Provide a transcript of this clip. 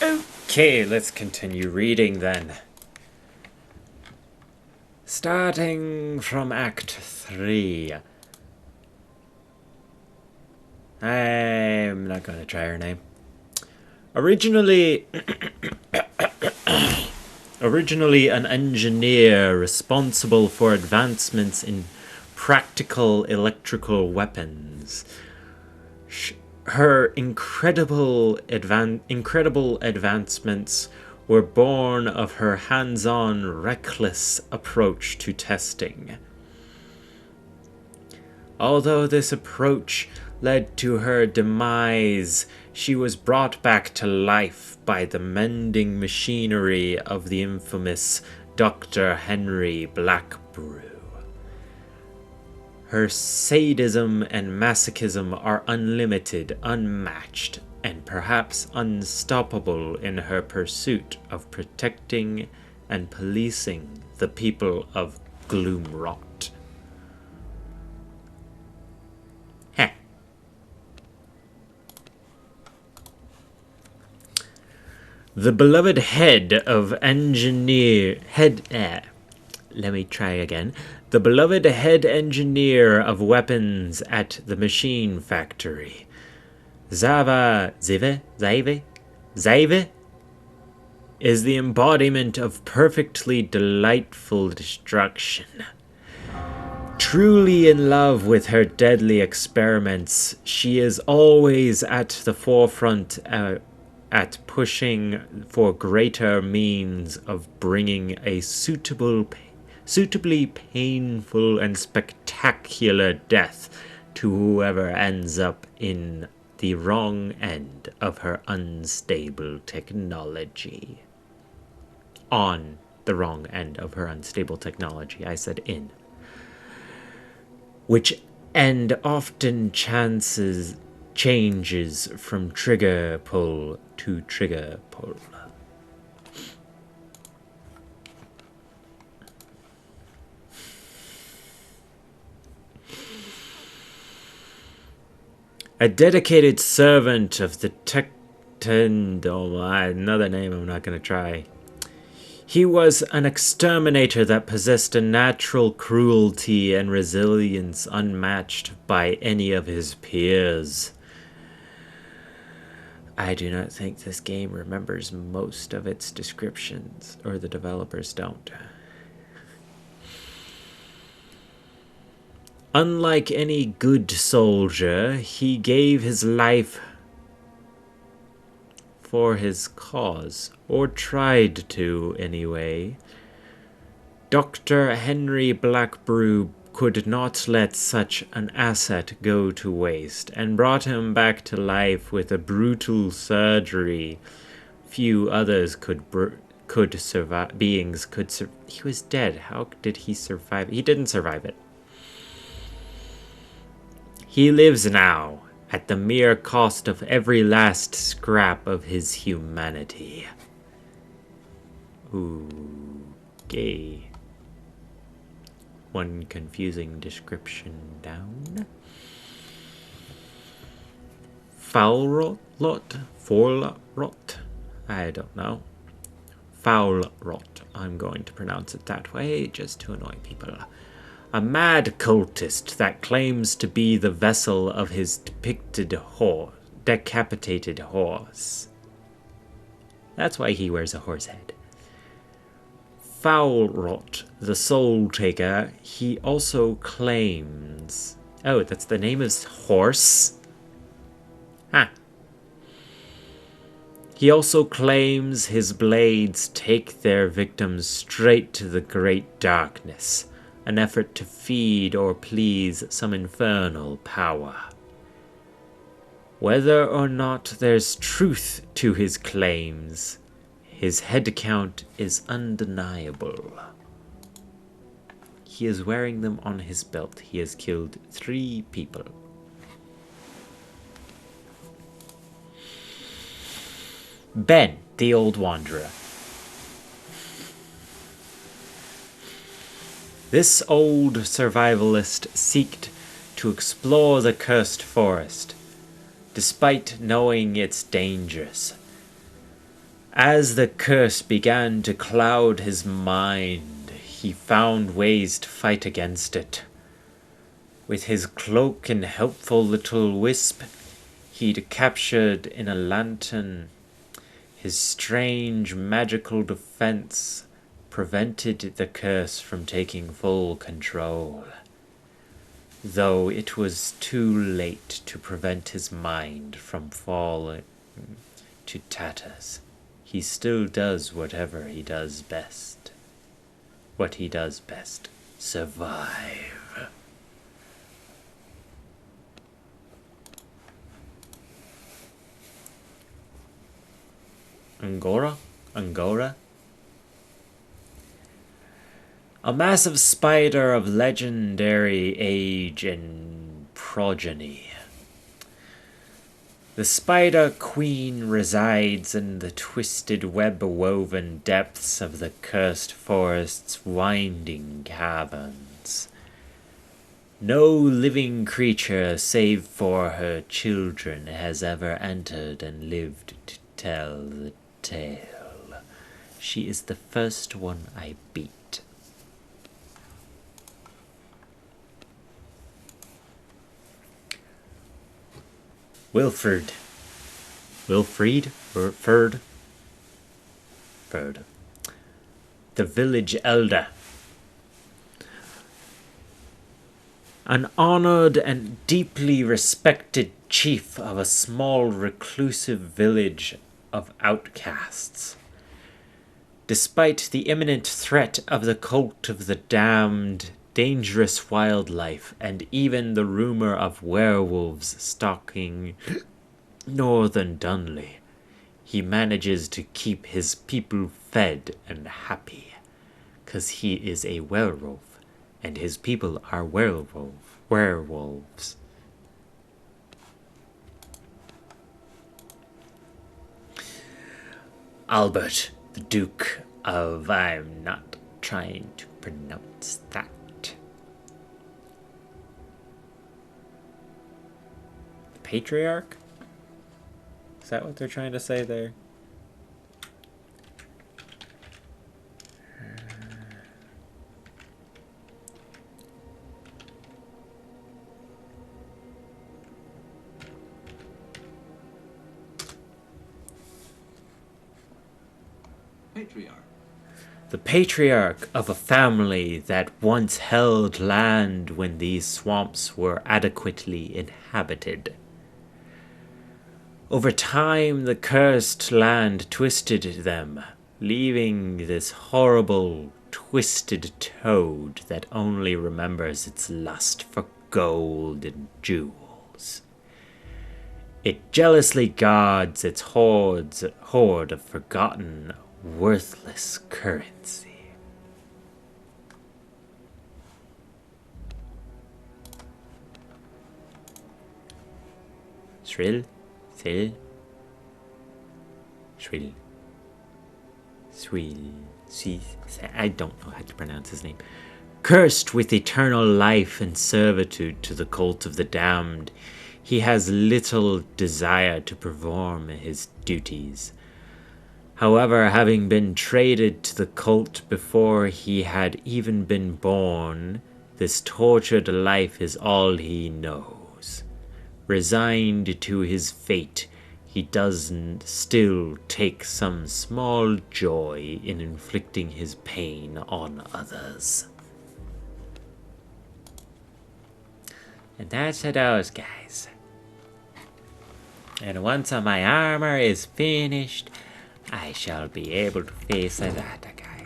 Okay, let's continue reading then. Starting from Act 3. I'm not going to try her name. Originally an engineer responsible for advancements in practical electrical weapons, her incredible advancements were born of her hands-on, reckless approach to testing. Although this approach led to her demise, she was brought back to life by the mending machinery of the infamous Dr. Henry Blackbrew. Her sadism and masochism are unlimited, unmatched, and perhaps unstoppable in her pursuit of protecting and policing the people of Gloomrot. Heh. The beloved head of engineer... The beloved head engineer of weapons at the machine factory, Zava Zaive, is the embodiment of perfectly delightful destruction. Truly in love with her deadly experiments, she is always at the forefront at pushing for greater means of bringing a suitably painful and spectacular death to whoever ends up in the wrong end of her unstable technology. On the wrong end of her unstable technology, I said in. Which end often changes from trigger pull to trigger pull. A dedicated servant of the another name I'm not going to try. He was an exterminator that possessed a natural cruelty and resilience unmatched by any of his peers. I do not think this game remembers most of its descriptions, or the developers don't. Unlike any good soldier, he gave his life for his cause, or tried to anyway. Dr. Henry Blackbrew could not let such an asset go to waste, and brought him back to life with a brutal surgery few others could survive. He was dead. How did he survive? He didn't survive it. He lives now, at the mere cost of every last scrap of his humanity. Ooh, gay. One confusing description down. Foul rot? I don't know. Foul rot. I'm going to pronounce it that way, just to annoy people. A mad cultist that claims to be the vessel of his decapitated horse. That's why he wears a horse head. Foulrot, the soul taker, he also claims... Oh, that's the name of his horse? Huh. He also claims his blades take their victims straight to the great darkness, an effort to feed or please some infernal power. Whether or not there's truth to his claims, his head count is undeniable. He is wearing them on his belt. He has killed 3 people. Ben, the Old Wanderer. This old survivalist seeked to explore the cursed forest, despite knowing it's dangerous. As the curse began to cloud his mind, he found ways to fight against it. With his cloak and helpful little wisp he'd captured in a lantern, his strange magical defense prevented the curse from taking full control. Though it was too late to prevent his mind from falling to tatters, he still does whatever he does best. What he does best: survive. Angora? A massive spider of legendary age and progeny. The Spider Queen resides in the twisted web-woven depths of the cursed forest's winding caverns. No living creature save for her children has ever entered and lived to tell the tale. She is the first one I beat. Wilfred. The village elder. An honored and deeply respected chief of a small reclusive village of outcasts. Despite the imminent threat of the cult of the damned, dangerous wildlife, and even the rumor of werewolves stalking northern Dunley, he manages to keep his people fed and happy, 'cause he is a werewolf, and his people are werewolves. Albert, the Duke of... I'm not trying to pronounce that. Patriarch? Is that what they're trying to say there? Patriarch. The patriarch of a family that once held land when these swamps were adequately inhabited. Over time, the cursed land twisted them, leaving this horrible, twisted toad that only remembers its lust for gold and jewels. It jealously guards its hoard of forgotten, worthless currency. Shrill. I don't know how to pronounce his name. Cursed with eternal life and servitude to the cult of the damned, he has little desire to perform his duties. However, having been traded to the cult before he had even been born, this tortured life is all he knows. Resigned to his fate, he does still take some small joy in inflicting his pain on others. And that's for those guys. And once my armor is finished, I shall be able to face that other guy.